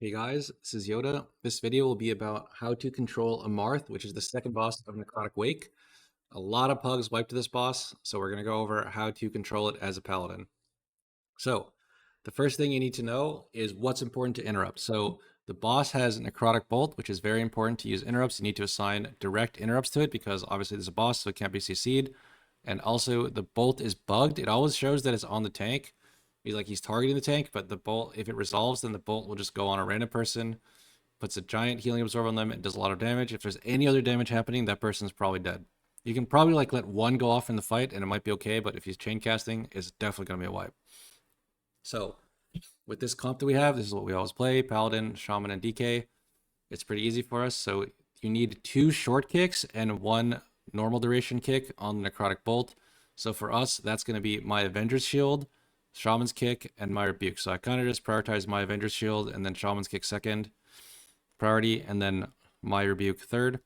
Hey guys, this is Yoda. This video will be about how to control Amarth, which is the second boss of Necrotic Wake. A lot of pugs wiped to this boss, so we're going to go over how to control it as a paladin. So, the first thing you need to know is what's important to interrupt. So, the boss has Necrotic Bolt, which is very important to use interrupts. You need to assign direct interrupts to it because obviously there's a boss, so it can't be CC'd. And also, the bolt is bugged. It always shows that it's on the tank. He's targeting the tank, but the bolt, if it resolves, then the bolt will just go on a random person, puts a giant healing absorb on them, and does a lot of damage. If there's any other damage happening, that person's probably dead. You can probably let one go off in the fight and it might be okay, but if he's chain casting, it's definitely gonna be a wipe. So with this comp that we have, this is what we always play: Paladin, Shaman, and DK. It's pretty easy for us. So you need 2 short kicks and 1 normal duration kick on the Necrotic Bolt. So for us, that's gonna be my Avenger's Shield, Shaman's Kick, and my Rebuke. So I kind of just prioritize my Avenger's Shield and then Shaman's Kick second priority, and then my Rebuke third.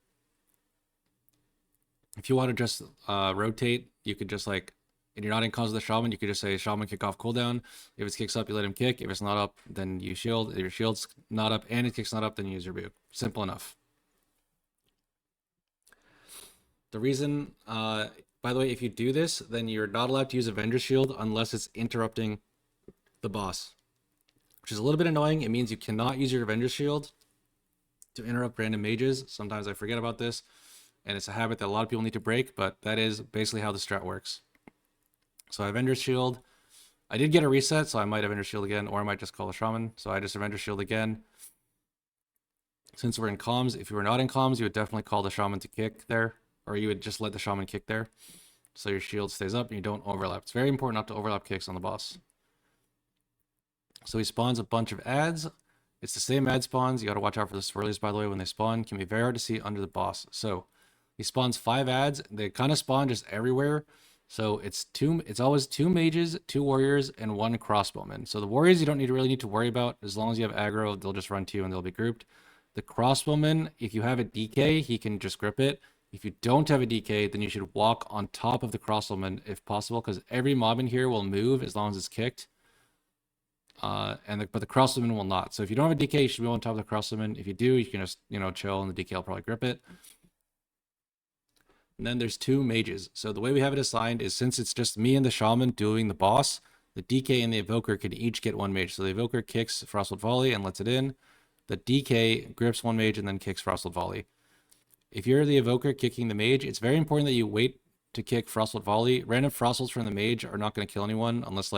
If you want to just rotate, you could just and you're not in comms with the Shaman, you could just say Shaman kick off cooldown. If it kicks up, you let him kick. If it's not up, then you shield. If your shield's not up and it kicks not up, then you use Rebuke. Simple enough. The reason, by the way, if you do this, then you're not allowed to use Avenger's Shield unless it's interrupting the boss, which is a little bit annoying. It means you cannot use your Avenger's Shield to interrupt random mages. Sometimes I forget about this, and it's a habit that a lot of people need to break, but that is basically how the strat works. So Avenger's Shield. I did get a reset, so I might Avenger's Shield again, or I might just call a Shaman. So I just Avenger's Shield again. Since we're in comms, if you were not in comms, you would definitely call the Shaman to kick there, or you would just let the Shaman kick there, so your shield stays up and you don't overlap. It's very important not to overlap kicks on the boss. So he spawns a bunch of ads. It's the same ad spawns. You got to watch out for the swirlies, by the way, when they spawn. Can be very hard to see under the boss. So he spawns 5 ads. They kind of spawn just everywhere. So it's always 2 mages, 2 warriors, and 1 crossbowman. So the warriors you don't really need to worry about. As long as you have aggro, they'll just run to you and they'll be grouped. The crossbowman, if you have a DK, he can just grip it. If you don't have a DK, then you should walk on top of the crossbowman if possible, because every mob in here will move as long as it's kicked. But the crossbowman will not. So if you don't have a DK, you should be on top of the crossbowman. If you do, you can just chill, and the DK will probably grip it. And then there's 2 mages. So the way we have it assigned is, since it's just me and the Shaman doing the boss, the DK and the Evoker can each get 1 mage. So the Evoker kicks Frostbolt Volley and lets it in. The DK grips 1 mage and then kicks Frostbolt Volley. If you're the Evoker kicking the mage, it's very important that you wait to kick Frostbolt Volley. Random Frostbolts from the mage are not going to kill anyone unless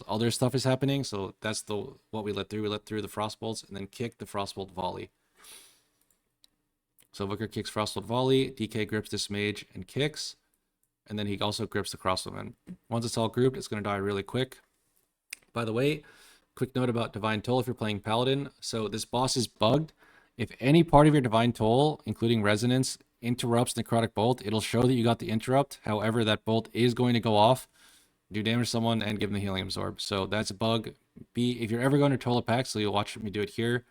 other stuff is happening. So that's what we let through. We let through the Frostbolts and then kick the Frostbolt Volley. So Evoker kicks Frostbolt Volley, DK grips this mage and kicks, and then he also grips the crossbowman. Once it's all grouped, it's going to die really quick. By the way, quick note about Divine Toll if you're playing Paladin. So this boss is bugged. If any part of your Divine Toll, including Resonance, interrupts Necrotic Bolt, it'll show that you got the interrupt. However, that bolt is going to go off, do damage to someone, and give them the healing absorb. So that's a bug. If you're ever going to Toll a pack, so you'll watch me do it here,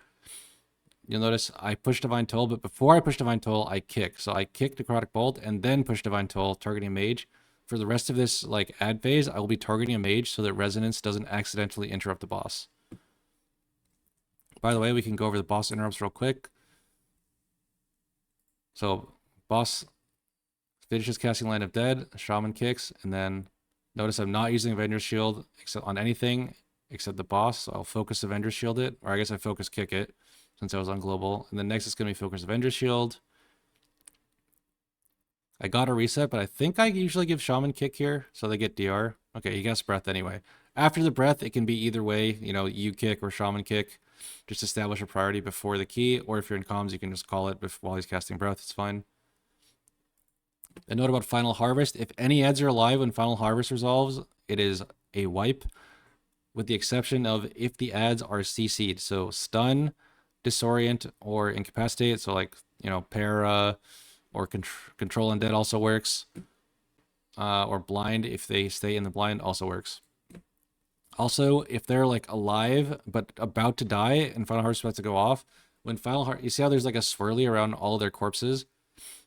you'll notice I push Divine Toll, but before I push Divine Toll, I kick. So I kick Necrotic Bolt and then push Divine Toll, targeting a mage. For the rest of this ad phase, I will be targeting a mage so that Resonance doesn't accidentally interrupt the boss. By the way, we can go over the boss interrupts real quick. So boss finishes casting Land of Dead, Shaman kicks, and then notice I'm not using Avenger's Shield on anything except the boss. So I'll focus Avenger's Shield it, or I guess I focus kick it since I was on global. And then next it's going to be focus Avenger's Shield. I got a reset, but I think I usually give Shaman kick here so they get DR. Okay, he gets breath anyway. After the breath, it can be either way, you kick or Shaman kick. Just establish a priority before the key, or if you're in comms, you can just call it while he's casting breath. It's fine. A note about Final Harvest: if any ads are alive when Final Harvest resolves, it is a wipe, with the exception of if the ads are CC'd. So stun, disorient, or incapacitate. So para or control undead also works. Or blind, if they stay in the blind, also works. Also, if they're alive but about to die and Final Harvest is about to go off, when you see how there's a swirly around all their corpses?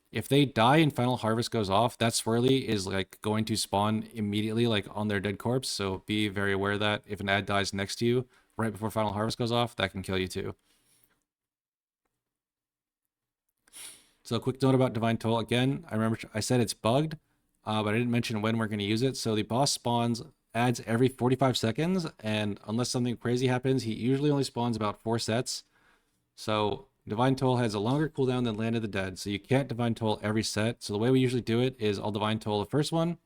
If they die and Final Harvest goes off, that swirly is going to spawn immediately on their dead corpse. So be very aware of that. If an ad dies next to you, right before Final Harvest goes off, that can kill you too. So a quick note about Divine Toll. Again, I remember I said it's bugged, but I didn't mention when we're going to use it. So the boss spawns adds every 45 seconds, and unless something crazy happens, he usually only spawns about 4 sets. So Divine Toll has a longer cooldown than Land of the Dead, so you can't Divine Toll every set. So the way we usually do it is I'll Divine Toll the first one.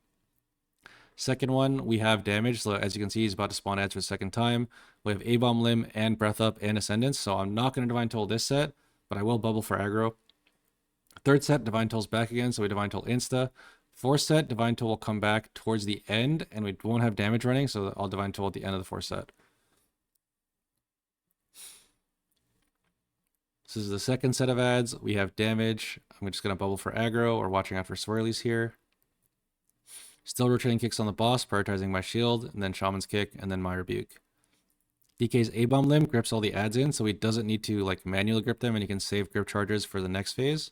Second one, we have damage. So as you can see, he's about to spawn ads for the second time. We have A-Bomb Limb and Breath Up and Ascendance. So I'm not going to Divine Toll this set, but I will bubble for aggro. Third set, Divine Toll's back again, so we Divine Toll insta. Fourth set, Divine Toll will come back towards the end, and we won't have damage running, so I'll Divine Toll at the end of the fourth set. This is the second set of ads. We have damage. I'm just going to bubble for aggro or watching out for swirlies here. Still rotating kicks on the boss, prioritizing my shield, and then Shaman's Kick, and then my Rebuke. DK's A-Bomb Limb grips all the ads in, so he doesn't need to like manually grip them, and he can save grip charges for the next phase.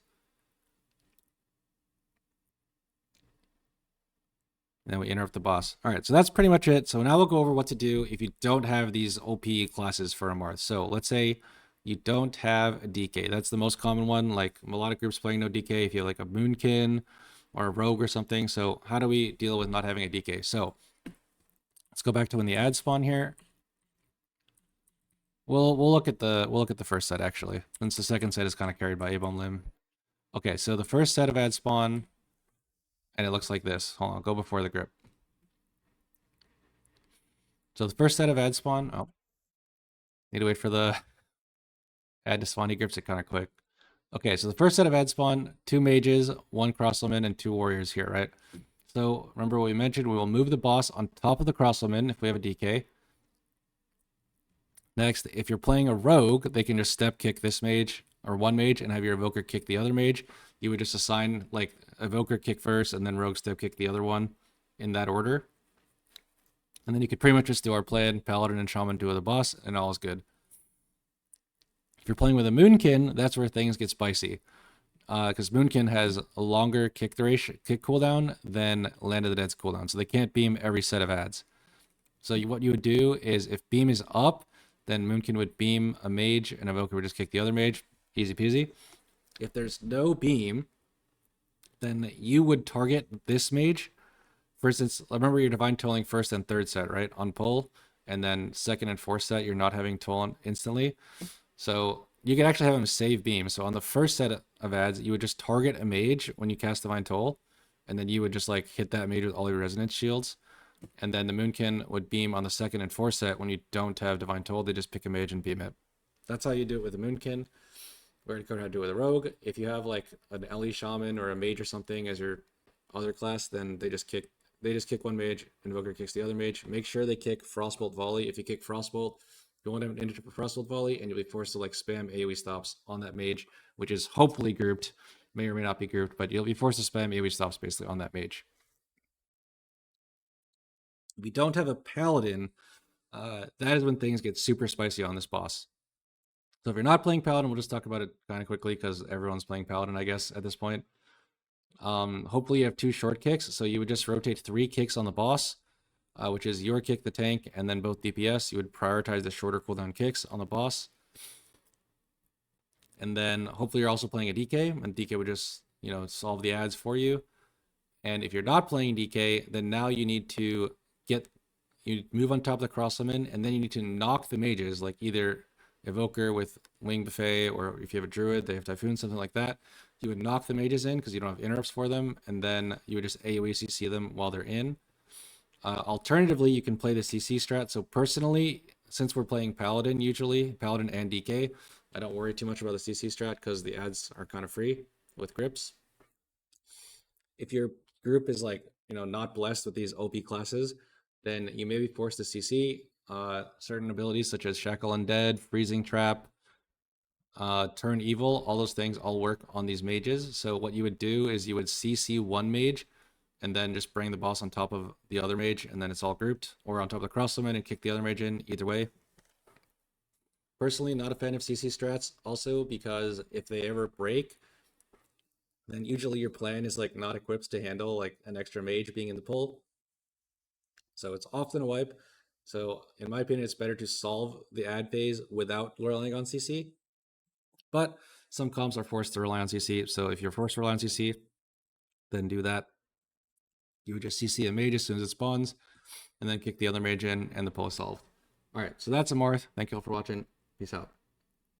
And then we interrupt the boss. All right, so that's pretty much it. So now we'll go over what to do if you don't have these OP classes for Amarth. So let's say you don't have a DK. That's the most common one. Like a lot of groups playing no DK if you have like a Moonkin or a Rogue or something. So how do we deal with not having a DK? So let's go back to when the ads spawn here. We'll look at the first set actually, since the second set is kind of carried by A-Bomb Limb. Okay, so the first set of ads spawn, and it looks like this. Hold on, I'll go before the grip. So the first set of ads spawn. Oh, need to wait for the ad to spawn. He grips it kind of quick. Okay, so the first set of ads spawn, 2 mages, 1 crossbowman, and 2 warriors here, right? So remember what we mentioned, we will move the boss on top of the crossbowman if we have a DK. Next, if you're playing a rogue, they can just step kick this mage or one mage and have your evoker kick the other mage. You would just assign like evoker kick first and then rogue step kick the other one in that order. And then you could pretty much just do our plan, paladin and shaman do the boss, and all is good. If you're playing with a Moonkin, that's where things get spicy. Because Moonkin has a longer kick duration, kick cooldown than Land of the Dead's cooldown. So they can't beam every set of ads. So what you would do is if beam is up, then Moonkin would beam a mage and Evoker would just kick the other mage. Easy peasy. If there's no beam, then you would target this mage. For instance, remember you're Divine Tolling first and third set, right? On pull. And then second and fourth set, you're not having toll instantly. So you could actually have him save beam. So on the first set of ads, you would just target a mage when you cast Divine Toll. And then you would just like hit that mage with all your resonance shields. And then the Moonkin would beam on the second and fourth set when you don't have Divine Toll. They just pick a mage and beam it. That's how you do it with the Moonkin. We're going to go how to do it with a Rogue. If you have like an LE Shaman or a mage or something as your other class, then they just kick one mage, Invoker kicks the other mage. Make sure they kick Frostbolt Volley. If you kick Frostbolt, you won't have an interrupt Frostbolt Volley, and you'll be forced to like spam AoE stops on that mage, which is hopefully grouped. May or may not be grouped, but you'll be forced to spam AoE stops basically on that mage. If you don't have a Paladin, that is when things get super spicy on this boss. So if you're not playing Paladin, we'll just talk about it kind of quickly because everyone's playing Paladin, I guess, at this point. Hopefully you have 2 short kicks, so you would just rotate 3 kicks on the boss, which is your kick, the tank, and then both DPS. You would prioritize the shorter cooldown kicks on the boss. And then hopefully you're also playing a DK, and DK would just, solve the ads for you. And if you're not playing DK, then now you need to you move on top of the cross-summon, and then you need to knock the mages, like either Evoker with Wing Buffet, or if you have a Druid, they have Typhoon, something like that. You would knock the mages in because you don't have interrupts for them, and then you would just AoE CC them while they're in. Alternatively, you can play the CC strat. So personally, since we're playing Paladin usually, Paladin and DK, I don't worry too much about the CC strat because the ads are kind of free with grips. If your group is like, not blessed with these OP classes, then you may be forced to CC certain abilities such as Shackle Undead, Freezing Trap, Turn Evil. All those things all work on these mages. So what you would do is you would CC one mage and then just bring the boss on top of the other mage, and then it's all grouped, or on top of the cross-summon and kick the other mage in, either way. Personally, not a fan of CC strats, also because if they ever break, then usually your plan is like not equipped to handle like an extra mage being in the pull. So it's often a wipe. So in my opinion, it's better to solve the ad phase without relying on CC. But some comps are forced to rely on CC. So if you're forced to rely on CC, then do that. You would just CC a mage as soon as it spawns, and then kick the other mage in, and the pull is solved. All right, so that's Amarth. Thank you all for watching. Peace out.